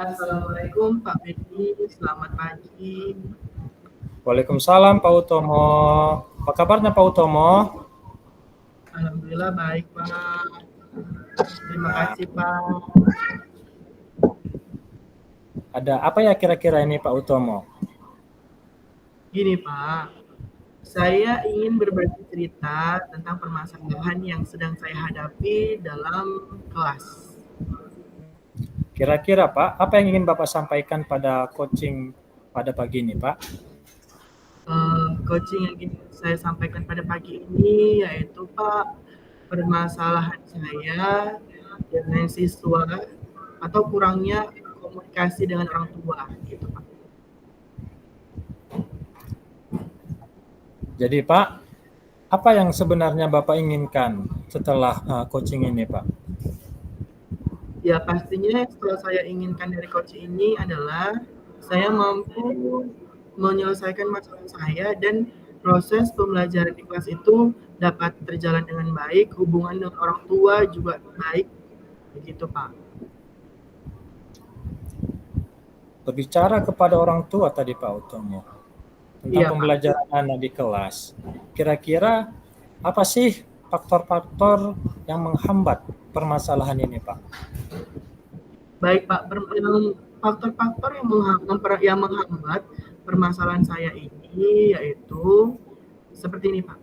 Assalamualaikum Pak Beni, selamat pagi. Waalaikumsalam Pak Utomo. Apa kabarnya Pak Utomo? Alhamdulillah baik Pak. Terima kasih Pak. Ada apa ya kira-kira ini Pak Utomo? Gini Pak, saya ingin berbagi cerita tentang permasalahan yang sedang saya hadapi dalam kelas. Kira-kira Pak, apa yang ingin Bapak sampaikan pada coaching pada pagi ini Pak? Coaching yang ingin saya sampaikan pada pagi ini yaitu Pak, permasalahan saya dengan siswa atau kurangnya komunikasi dengan orang tua gitu Pak. Jadi Pak, apa yang sebenarnya Bapak inginkan setelah coaching ini Pak? Ya pastinya setelah saya inginkan dari coach ini adalah saya mampu menyelesaikan masalah saya dan proses pembelajaran di kelas itu dapat berjalan dengan baik, hubungan dengan orang tua juga baik, begitu Pak. Berbicara kepada orang tua tadi Pak Utomo tentang Iya Pak. pembelajaran anak di kelas. Kira-kira apa sih faktor-faktor yang menghambat permasalahan ini Pak? Baik Pak, faktor-faktor yang menghambat permasalahan saya ini yaitu seperti ini Pak.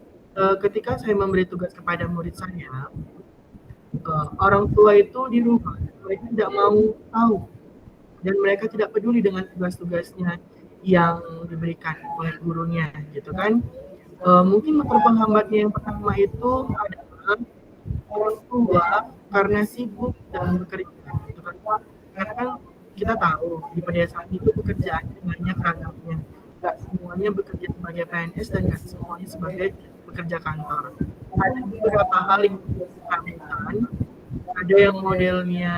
Ketika saya memberi tugas kepada murid saya, orang tua itu di rumah mereka tidak mau tahu dan mereka tidak peduli dengan tugas-tugasnya yang diberikan oleh gurunya gitu kan. Mungkin faktor penghambatnya yang pertama itu adalah orang tua karena sibuk dan bekerja gitu kan. Karena kan kita tahu di pedesaan itu pekerjaannya banyak ragamnya, nggak semuanya bekerja sebagai PNS dan nggak semuanya sebagai pekerja kantor. Ada beberapa hal yang disebutkan, ada yang modelnya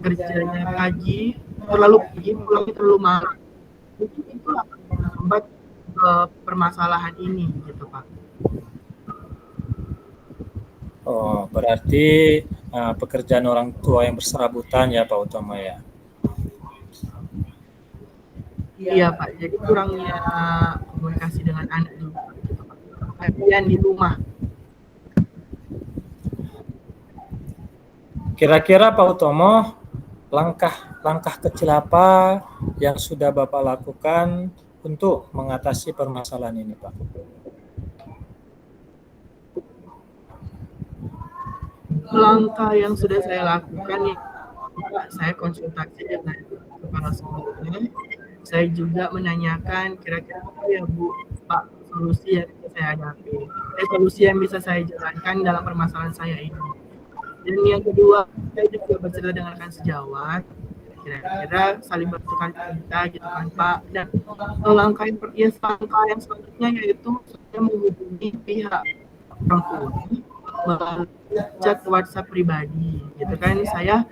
kerjanya pagi, terlalu pagi, pulangnya terlalu malam. Mungkin itu akan menghambat permasalahan ini gitu Pak. Oh, berarti pekerjaan orang tua yang berserabutan ya Pak Utomo ya. Iya Pak, jadi kurangnya komunikasi dengan anak juga gitu Pak. Perhatian di rumah. Kira-kira Pak Utomo, langkah-langkah kecil apa yang sudah Bapak lakukan untuk mengatasi permasalahan ini Pak? Langkah yang sudah saya lakukan ya, saya konsultasi dengan kepala sekolahnya. Saya juga menanyakan kira-kira apa ya Bu, Pak, solusi yang bisa saya hadapi, solusi yang bisa saya jalankan dalam permasalahan saya ini. Dan yang kedua, saya juga bercerita dengan rekan sejawat, kira-kira saling bertukar cerita gitu kan Pak. Dan langkah yang selanjutnya yaitu saya menghubungi pihak orang tua melalui chat WhatsApp pribadi gitu kan. Saya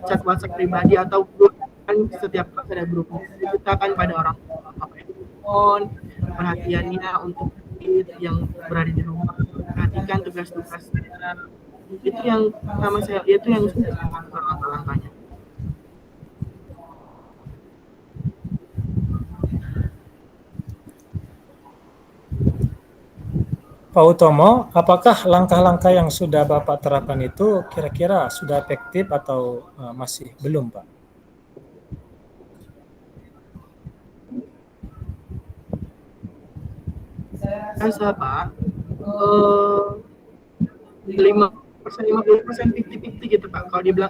chat WhatsApp pribadi atau grup kan, setiap kelas ada grup, kita kan pada orang tua pakai handphone, perhatiannya untuk yang berada di rumah, perhatikan tugas-tugasnya, itu yang pertama saya, itu yang sudah saya lakukan langkah-langkahnya. Pak Utomo, apakah langkah-langkah yang sudah Bapak terapkan itu kira-kira sudah efektif atau masih belum Pak? Rasa Pak, 50%, 50%, 50-50 gitu Pak. Kalau dibilang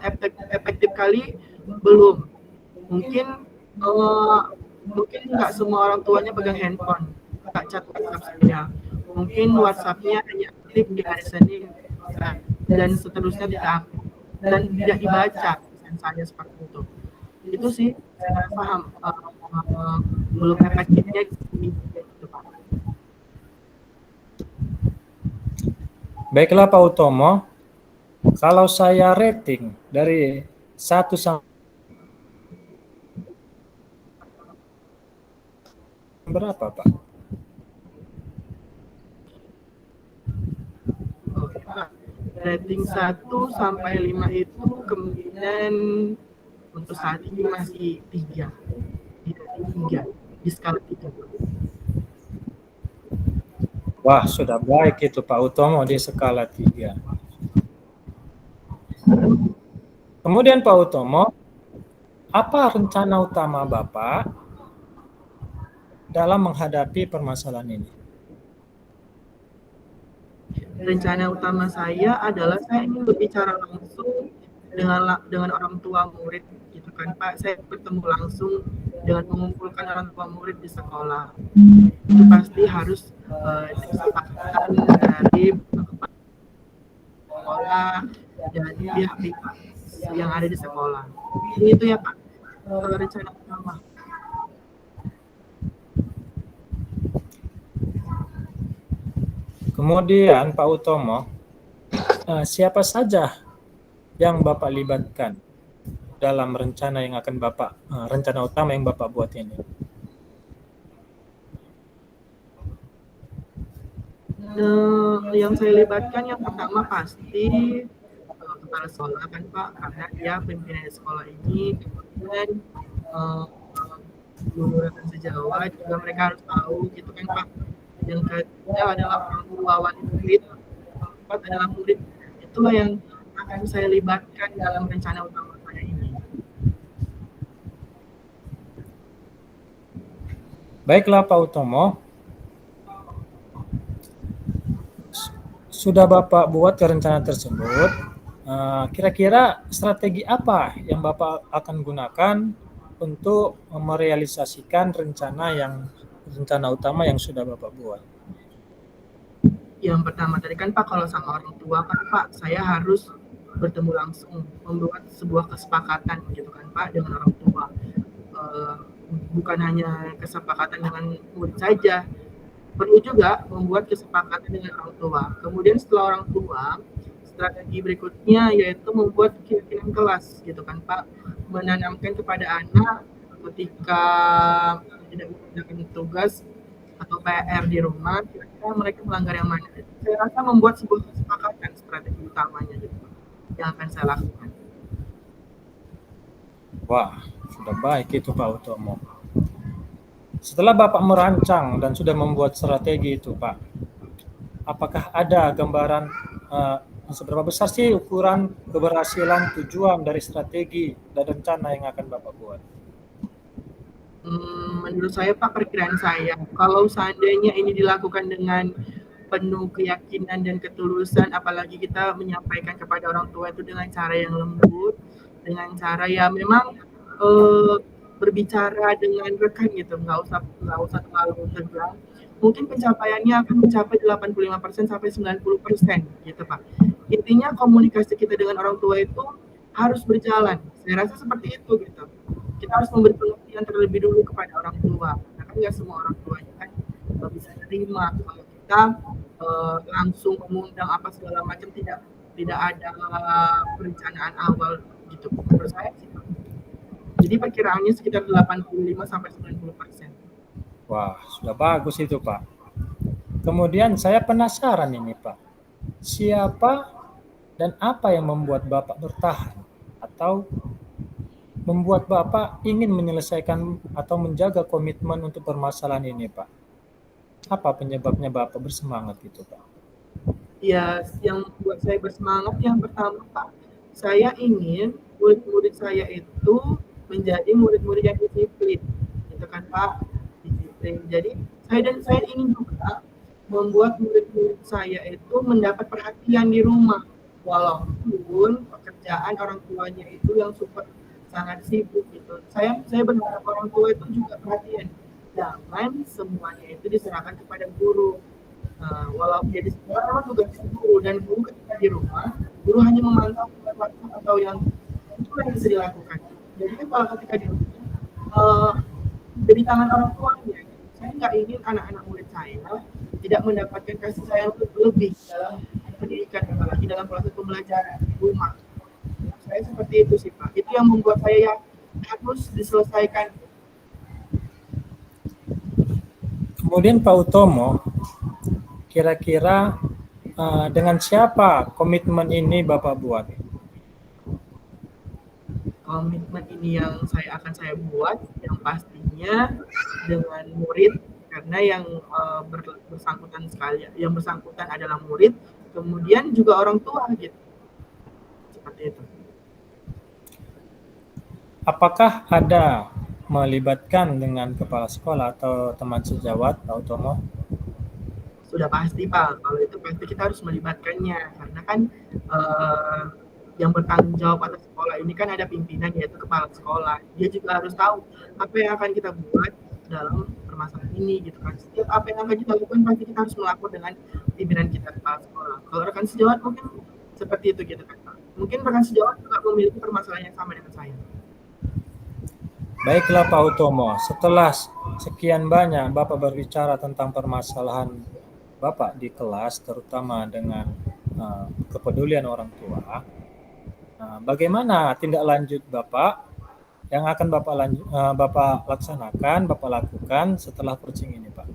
efektif kali, belum. Mungkin mungkin nggak semua orang tuanya pegang handphone, nggak chat WhatsApp saya. Mungkin WhatsApp-nya hanya aktif di hari Senin dan seterusnya tidak aktif dan tidak dibaca pesan saya seperti itu. Itu sih saya paham belum efektifnya gitu Pak. Baiklah Pak Utomo, kalau saya rating dari 1 sampai berapa Pak? Oke Pak, rating 1 sampai 5 itu kemungkinan untuk saat ini masih 3, di skala 3. Wah, sudah baik itu Pak Utomo di skala 3. Kemudian Pak Utomo, apa rencana utama Bapak dalam menghadapi permasalahan ini? Rencana utama saya adalah saya ingin berbicara langsung dengan orang tua murid gitu kan Pak. Saya bertemu langsung dengan mengumpulkan orang tua murid di sekolah. Itu pasti harus disepakatan dari sekolah dan pihak-pihak yang ada di sekolah. Ini itu ya Pak, rencana utama. Kemudian Pak Utomo, siapa saja yang Bapak libatkan dalam rencana yang akan Bapak, rencana utama yang Bapak buat ini? Yang saya libatkan yang pertama pasti kepala sekolah kan Pak, karena dia pimpinan sekolah ini. Kemudian guru dan sejawat juga mereka harus tahu gitu kan Pak. Yang ketiga adalah orang tua wali murid, keempat adalah murid. Itulah yang akan saya libatkan dalam rencana utama saya ini. Baiklah Pak Utomo, sudah Bapak buat rencana tersebut, kira-kira strategi apa yang Bapak akan gunakan untuk merealisasikan rencana utama yang sudah Bapak buat? Yang pertama tadi kan Pak, kalau sama orang tua kan Pak, saya harus bertemu langsung, membuat sebuah kesepakatan gitu kan Pak dengan orang tua. Bukan hanya kesepakatan dengan murid saja, perlu juga membuat kesepakatan dengan orang tua. Kemudian setelah orang tua, strategi berikutnya yaitu membuat keyakinan kelas gitu kan Pak, menanamkan kepada anak ketika tidak mengerjakan tugas atau PR di rumah, kira-kira mereka melanggar yang mana. Saya rasa membuat sebuah kesepakatan strategi utamanya gitu, yang akan saya lakukan. Wah, sudah baik itu Pak Utomo. Setelah Bapak merancang dan sudah membuat strategi itu Pak, apakah ada gambaran seberapa besar sih ukuran keberhasilan tujuan dari strategi dan rencana yang akan Bapak buat? Menurut saya Pak, perkiraan saya, kalau seandainya ini dilakukan dengan penuh keyakinan dan ketulusan, apalagi kita menyampaikan kepada orang tua itu dengan cara yang lembut, dengan cara ya memang berbicara dengan rekan gitu, nggak usah terlalu tegang. Mungkin pencapaiannya akan mencapai 85% sampai 90% gitu Pak. Intinya komunikasi kita dengan orang tua itu harus berjalan. Saya rasa seperti itu gitu. Kita harus memberi pengertian terlebih dulu kepada orang tua. Karena kan nggak semua orang tuanya kan bisa terima kalau kita langsung mengundang apa segala macam, tidak ada perencanaan awal gitu. Menurut saya sih Pak. Jadi perkiraannya sekitar 85 sampai 90%. Wah, sudah bagus itu Pak. Kemudian saya penasaran ini Pak, siapa dan apa yang membuat Bapak bertahan atau membuat Bapak ingin menyelesaikan atau menjaga komitmen untuk permasalahan ini Pak? Apa penyebabnya Bapak bersemangat gitu Pak? Ya, yang buat saya bersemangat yang pertama Pak, saya ingin murid-murid saya itu menjadi murid-murid yang disiplin, gitu kan Pak, disiplin. Jadi saya ingin juga membuat murid-murid saya itu mendapat perhatian di rumah, walaupun pekerjaan orang tuanya itu yang sangat sibuk gitu. Saya berharap orang tua itu juga perhatian, jangan semuanya itu diserahkan kepada guru. Walaupun dia di sekolah memang tugas guru, dan guru ketika di rumah, guru hanya memantau waktu atau yang itu yang bisa dilakukan. Jadi kan kalau ketika di rumah dari tangan orang tuanya, saya nggak ingin anak-anak murid saya tidak mendapatkan kasih sayang lebih dalam pendidikan, apalagi dalam proses pembelajaran di rumah. Saya seperti itu sih Pak. Itu yang membuat saya ya harus diselesaikan. Kemudian Pak Utomo, kira-kira dengan siapa komitmen ini Bapak buat? komitmen ini yang saya buat yang pastinya dengan murid karena yang bersangkutan adalah murid, kemudian juga orang tua gitu. Seperti itu. Apakah ada melibatkan dengan kepala sekolah atau teman sejawat, Pak Utomo? Sudah pasti Pak, kalau itu pasti kita harus melibatkannya karena kan uh, yang bertanggung jawab atas sekolah ini kan ada pimpinan yaitu kepala sekolah. Dia juga harus tahu apa yang akan kita buat dalam permasalahan ini gitu kan. Setiap apa yang akan kita lakukan pasti kita harus melapor dengan pimpinan kita kepala sekolah. Kalau rekan sejawat mungkin seperti itu gitu kan Pak. Mungkin rekan sejawat juga memiliki permasalahan yang sama dengan saya. Baiklah Pak Utomo, setelah sekian banyak Bapak berbicara tentang permasalahan Bapak di kelas, terutama dengan kepedulian orang tua, bagaimana tindak lanjut Bapak yang akan Bapak laksanakan, Bapak lakukan setelah coaching ini, Pak?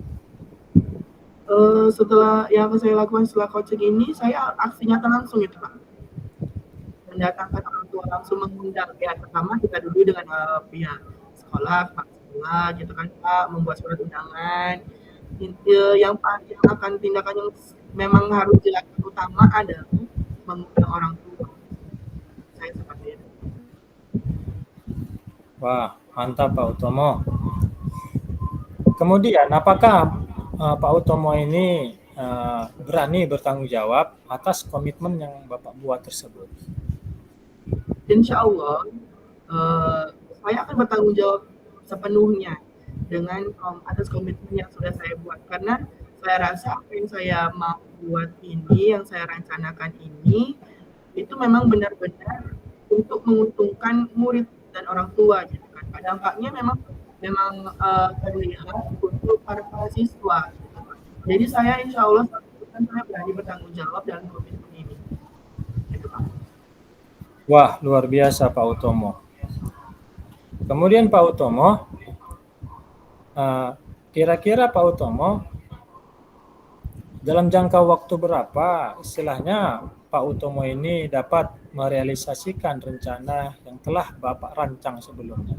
Setelah yang saya lakukan setelah coaching ini, saya aksi nyata langsung itu Pak. Mendatangkan orang tua langsung mengundang ya pertama kita dulu dengan pihak sekolah, Pak sekolah gitu kan Pak, membuat surat undangan. Yang akan tindakan yang memang harus dilakukan utama adalah mengundang orang tua. Saya seperti itu. Wah, mantap Pak Utomo. Kemudian, apakah Pak Utomo ini berani bertanggung jawab atas komitmen yang Bapak buat tersebut? Insya Allah, saya akan bertanggung jawab sepenuhnya dengan atas komitmen yang sudah saya buat. Karena saya rasa apa yang saya mau buat ini, yang saya rencanakan ini, itu memang benar-benar untuk menguntungkan murid dan orang tua gitu kan. Dampaknya memang terlihat untuk para siswa. Gitu kan. Jadi saya insya Allah saya berani bertanggung jawab dalam komitmen ini. Gitu, Pak. Wah, luar biasa Pak Utomo. Kemudian Pak Utomo, kira-kira Pak Utomo, dalam jangka waktu berapa istilahnya Pak Utomo ini dapat merealisasikan rencana yang telah Bapak rancang sebelumnya?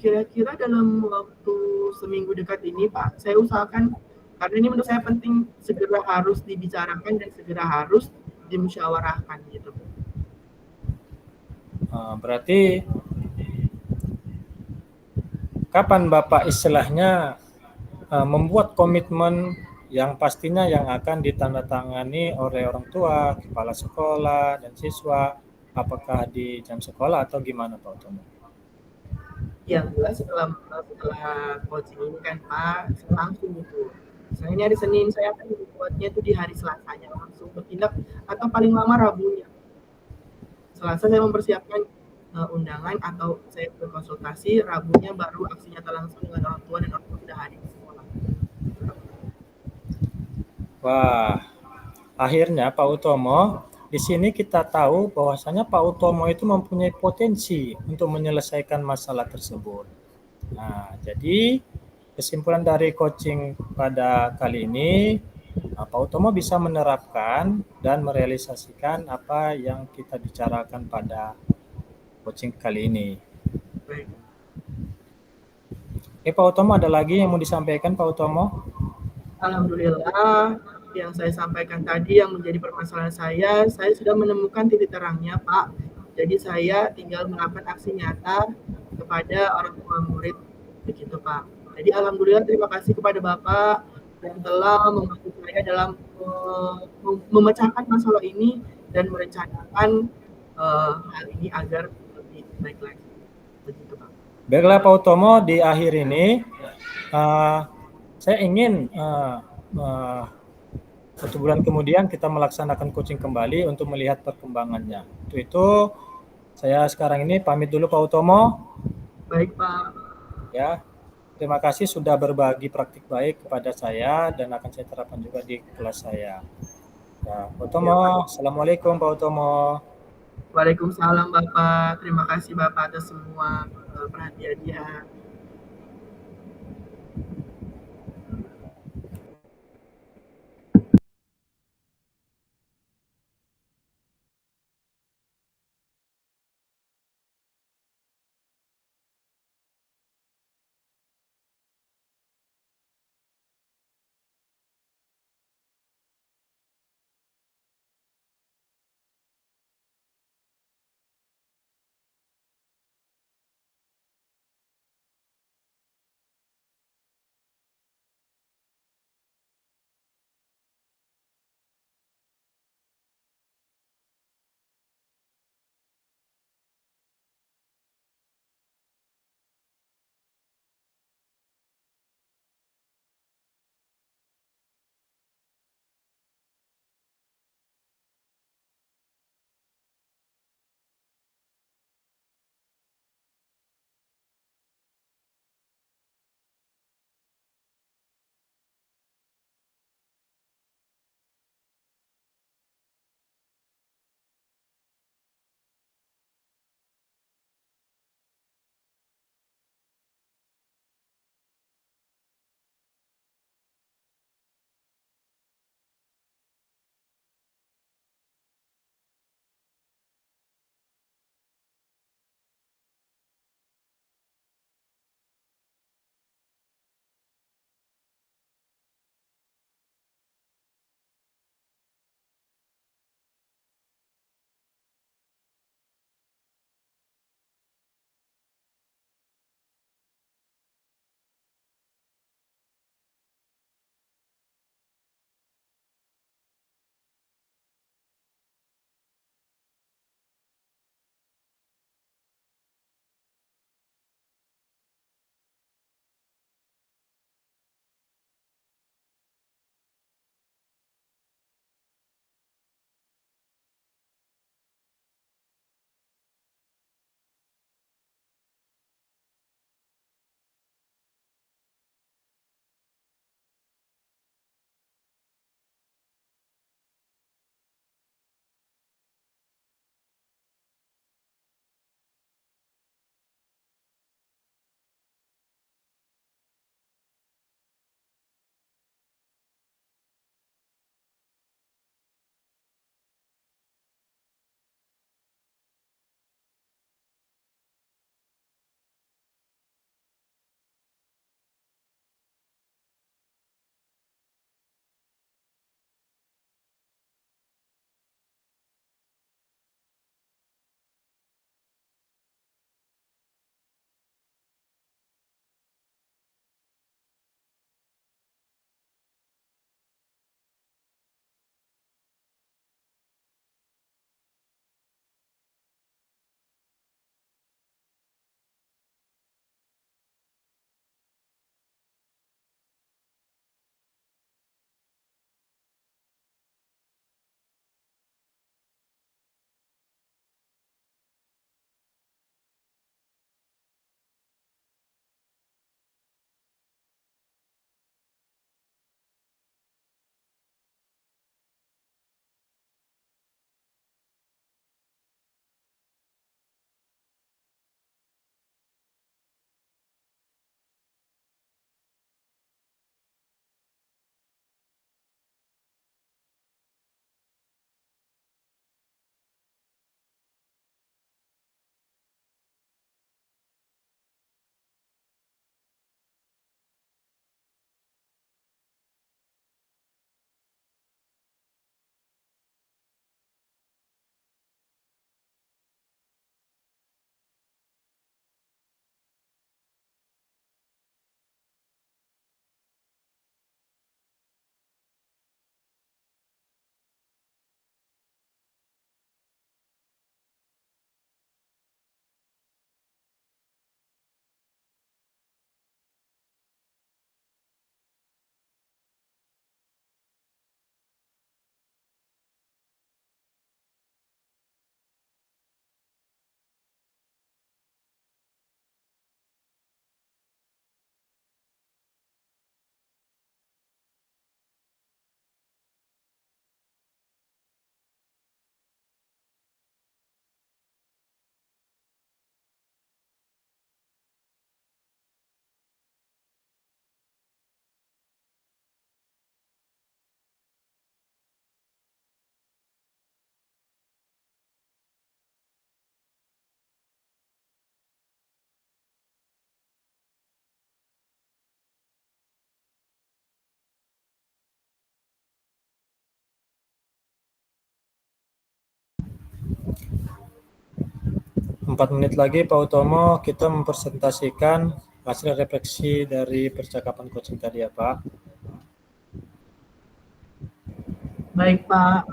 Kira-kira dalam waktu seminggu dekat ini Pak, saya usahakan karena ini menurut saya penting segera harus dibicarakan dan segera harus dimusyawarahkan gitu. Berarti kapan Bapak istilahnya membuat komitmen yang pastinya yang akan ditandatangani oleh orang tua, kepala sekolah, dan siswa, apakah di jam sekolah atau gimana Pak Utomo? Yang jelas setelah coaching ini kan Pak, saya langsung itu. Misalnya ini hari Senin, saya akan membuatnya itu di hari Selasanya langsung bertindak atau paling lama Rabunya. Selasa saya mempersiapkan undangan atau saya berkonsultasi, Rabunya baru aksi nyata langsung dengan orang tua dan orang tua sudah hadir di sekolah. Wah, akhirnya Pak Utomo, di sini kita tahu bahwasanya Pak Utomo itu mempunyai potensi untuk menyelesaikan masalah tersebut. Nah, jadi kesimpulan dari coaching pada kali ini, Pak Utomo bisa menerapkan dan merealisasikan apa yang kita bicarakan pada coaching kali ini. Baik. Pak Utomo, ada lagi yang mau disampaikan Pak Utomo? Alhamdulillah yang saya sampaikan tadi yang menjadi permasalahan saya sudah menemukan titik terangnya Pak. Jadi saya tinggal melakukan aksi nyata kepada orang tua murid begitu Pak. Jadi alhamdulillah terima kasih kepada Bapak yang telah membantu saya dalam memecahkan masalah ini dan merencanakan hal ini agar lebih baik lagi. Begitu Pak. Baiklah Pak Utomo, di akhir ini saya ingin 1 bulan kemudian kita melaksanakan coaching kembali untuk melihat perkembangannya. Untuk itu saya sekarang ini pamit dulu Pak Utomo. Baik Pak. Ya, terima kasih sudah berbagi praktik baik kepada saya dan akan saya terapkan juga di kelas saya. Ya, Pak Utomo, Assalamualaikum Pak Utomo. Waalaikumsalam Bapak. Terima kasih Bapak atas semua perhatiannya. 4 menit lagi Pak Utomo kita mempresentasikan hasil refleksi dari percakapan coaching tadi ya Pak. Baik Pak.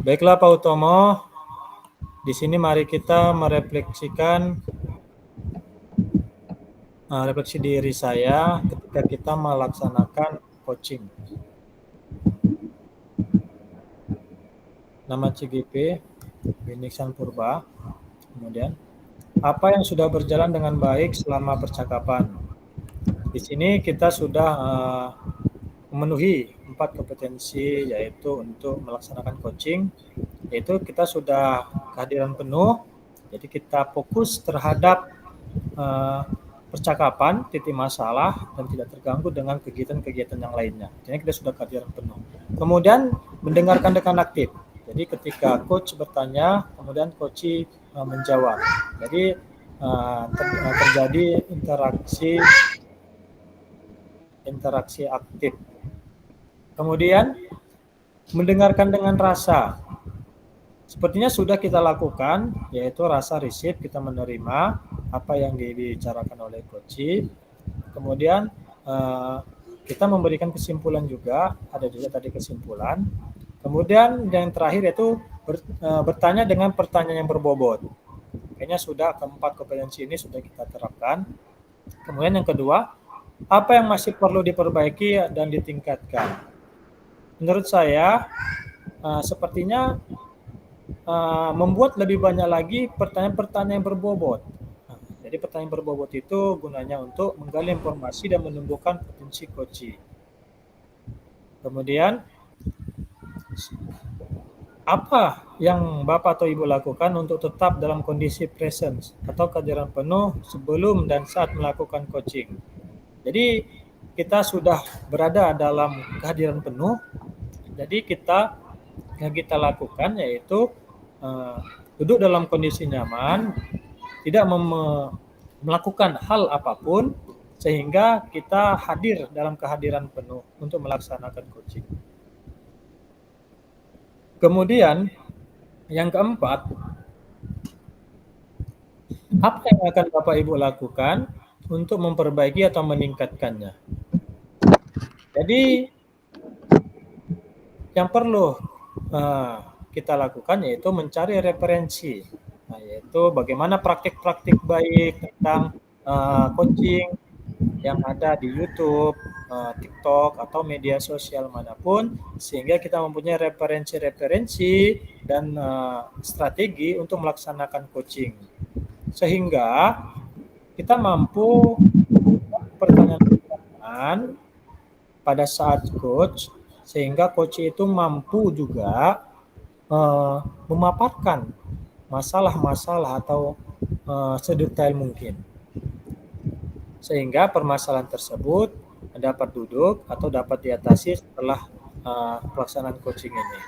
Baiklah Pak Utomo, di sini mari kita merefleksikan refleksi diri saya ketika kita melaksanakan coaching. Nama CGP, Beniksan Purba. Kemudian, apa yang sudah berjalan dengan baik selama percakapan? Di sini kita sudah memenuhi 4 kompetensi, yaitu untuk melaksanakan coaching, yaitu kita sudah kehadiran penuh, jadi kita fokus terhadap percakapan, titik masalah, dan tidak terganggu dengan kegiatan-kegiatan yang lainnya. Jadi kita sudah kehadiran penuh. Kemudian mendengarkan dengan aktif. Jadi ketika coach bertanya, kemudian coach menjawab. Jadi terjadi interaksi aktif. Kemudian mendengarkan dengan rasa. Sepertinya sudah kita lakukan, yaitu rasa receive, kita menerima apa yang dibicarakan oleh coach. Kemudian kita memberikan kesimpulan juga, ada juga tadi kesimpulan. Kemudian yang terakhir yaitu bertanya dengan pertanyaan yang berbobot. Kayaknya sudah keempat kompetensi ini sudah kita terapkan. Kemudian yang kedua, apa yang masih perlu diperbaiki dan ditingkatkan? Menurut saya, sepertinya membuat lebih banyak lagi pertanyaan-pertanyaan yang berbobot. Jadi pertanyaan berbobot itu gunanya untuk menggali informasi dan menumbuhkan potensi coaching. Kemudian, apa yang Bapak atau Ibu lakukan untuk tetap dalam kondisi presence atau kehadiran penuh sebelum dan saat melakukan coaching? Jadi kita sudah berada dalam kehadiran penuh, jadi yang kita lakukan yaitu duduk dalam kondisi nyaman, tidak melakukan hal apapun, sehingga kita hadir dalam kehadiran penuh untuk melaksanakan coaching. Kemudian yang keempat, apa yang akan Bapak Ibu lakukan untuk memperbaiki atau meningkatkannya? Jadi yang perlu kita lakukan yaitu mencari referensi, yaitu bagaimana praktik-praktik baik tentang coaching, yang ada di YouTube, TikTok, atau media sosial manapun, sehingga kita mempunyai referensi-referensi dan strategi untuk melaksanakan coaching. Sehingga kita mampu pertanyaan pada saat coach, sehingga coach itu mampu juga memaparkan masalah-masalah atau sedetail mungkin, sehingga permasalahan tersebut dapat duduk atau dapat diatasi setelah pelaksanaan coaching ini.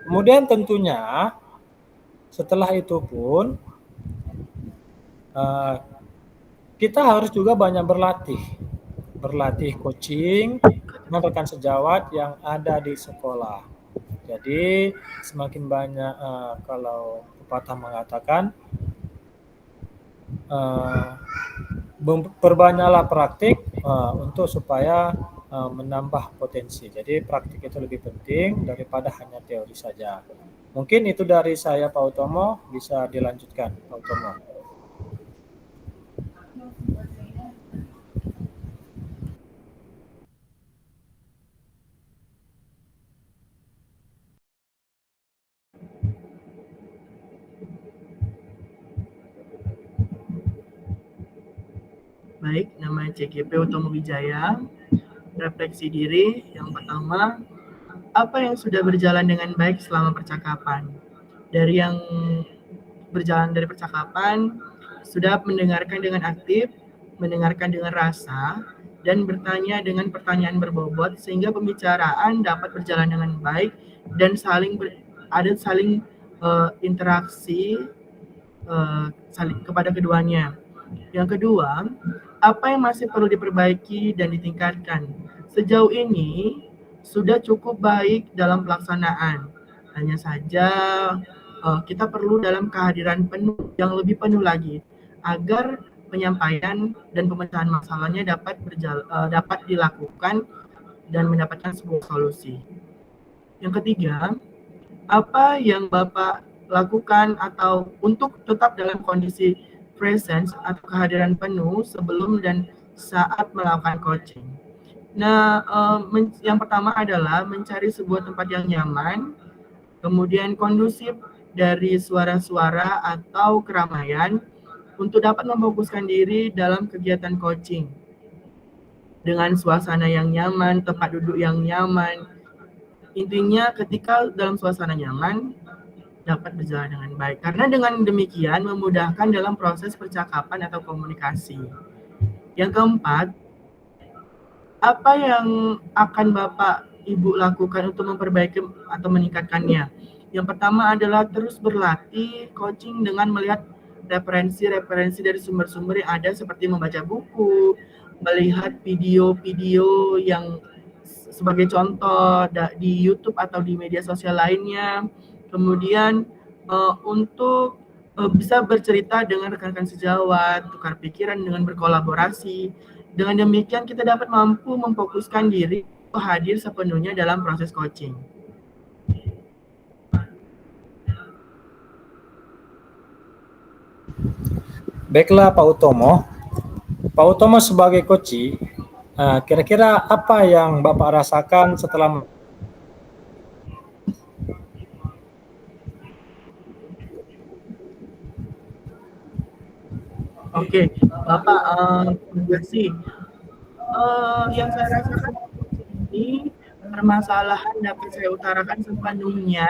Kemudian tentunya setelah itu pun kita harus juga banyak berlatih coaching dengan rekan sejawat yang ada di sekolah. Jadi semakin banyak, kalau pepatah mengatakan, perbanyaklah praktik untuk supaya menambah potensi. Jadi praktik itu lebih penting daripada hanya teori saja. Mungkin itu dari saya, Pak Utomo. Bisa dilanjutkan, Pak Utomo. Baik, nama CGP Utomo Wijaya. Refleksi diri yang pertama, apa yang sudah berjalan dengan baik selama percakapan? Dari yang berjalan dari percakapan, sudah mendengarkan dengan aktif, mendengarkan dengan rasa, dan bertanya dengan pertanyaan berbobot sehingga pembicaraan dapat berjalan dengan baik dan saling interaksi kepada keduanya. Yang kedua, apa yang masih perlu diperbaiki dan ditingkatkan? Sejauh ini sudah cukup baik dalam pelaksanaan. Hanya saja kita perlu dalam kehadiran penuh yang lebih penuh lagi agar penyampaian dan pemecahan masalahnya dapat dilakukan dan mendapatkan sebuah solusi. Yang ketiga, apa yang Bapak lakukan atau untuk tetap dalam kondisi presence atau kehadiran penuh sebelum dan saat melakukan coaching. Nah, yang pertama adalah mencari sebuah tempat yang nyaman, kemudian kondusif dari suara-suara atau keramaian untuk dapat memfokuskan diri dalam kegiatan coaching. Dengan suasana yang nyaman, tempat duduk yang nyaman. Intinya ketika dalam suasana nyaman, dapat berjalan dengan baik. Karena dengan demikian memudahkan dalam proses percakapan atau komunikasi. Yang keempat, apa yang akan Bapak Ibu lakukan untuk memperbaiki atau meningkatkannya? Yang pertama adalah terus berlatih coaching dengan melihat referensi-referensi dari sumber-sumber yang ada seperti membaca buku, melihat video-video yang sebagai contoh di YouTube atau di media sosial lainnya. Kemudian untuk bisa bercerita dengan rekan-rekan sejawat, tukar pikiran dengan berkolaborasi. Dengan demikian kita dapat mampu memfokuskan diri hadir sepenuhnya dalam proses coaching. Baiklah Pak Utomo. Pak Utomo sebagai coach, kira-kira apa yang Bapak rasakan setelah Oke, Bapak, terima kasih. Yang saya rasakan ini permasalahan dapat saya utarakan sepenuhnya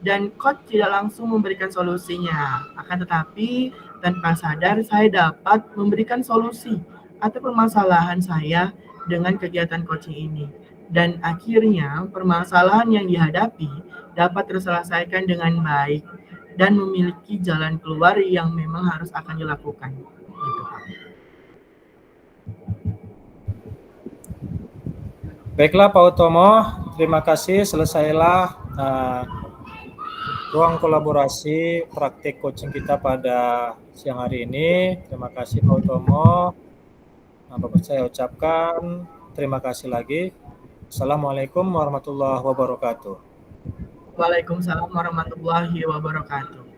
dan coach tidak langsung memberikan solusinya. Akan tetapi tanpa sadar saya dapat memberikan solusi atau permasalahan saya dengan kegiatan coaching ini. Dan akhirnya permasalahan yang dihadapi dapat terselesaikan dengan baik dan memiliki jalan keluar yang memang harus akan dilakukan. Gitu, Pak. Baiklah Pak Utomo, terima kasih. Selesailah ruang kolaborasi praktik coaching kita pada siang hari ini. Terima kasih Pak Utomo. Bapak saya ucapkan terima kasih lagi. Assalamualaikum warahmatullahi wabarakatuh. Waalaikumsalam warahmatullahi wabarakatuh.